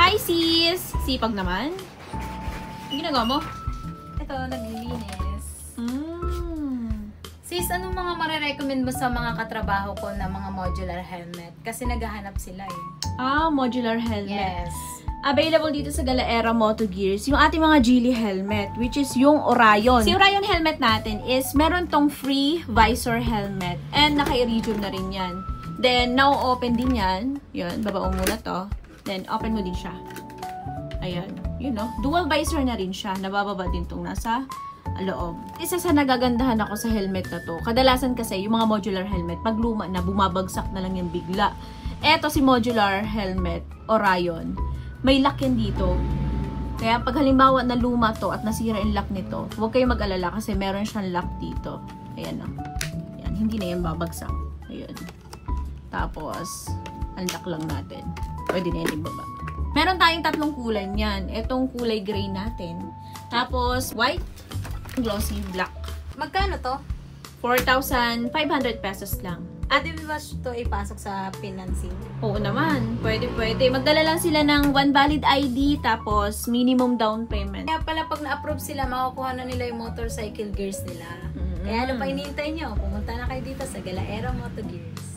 Hi, sis! Sipag naman. Ang ginagawa mo? Ito, naglilinis. Sis, anong mga marirecommend mo sa mga katrabaho ko na mga modular helmet? Kasi naghahanap sila eh. Modular helmet. Yes. Available dito sa Galaera Moto Gears, yung ating mga Geely helmet, which is yung Orion. Si Orion helmet natin is meron tong free visor helmet and naka-iridium na rin yan. Then, now open din yan. Yun, babao muna to. Then, open mo din siya. Ayan. You know, dual visor na rin siya. Nabababa din tong nasa loob. Isa sa nagagandahan ako sa helmet na to, kadalasan kasi yung mga modular helmet, pag luma na, bumabagsak na lang yung bigla. Eto si modular helmet, Orion. May lock yan dito. Kaya pag halimbawa na luma to at nasira yung lock nito, huwag kayong mag-alala kasi meron siyang lock dito. Ayan o. Ayan, hindi na yan babagsak. Ayan. Tapos, unlock lang natin. Pwede na yan ibaba. Meron tayong tatlong kulay niyan. Itong kulay gray natin. Tapos, white, glossy black. Magkano to? 4,500 pesos lang. Ate, ba ito ipasok sa financing? Oo naman. Pwede. Magdala lang sila ng one valid ID tapos minimum down payment. Kaya pala pag na-approve sila, makukuha na nila yung motorcycle gears nila. Kaya ano pa hinihintay nyo? Pumunta na kayo dito sa Galaera Moto Gears.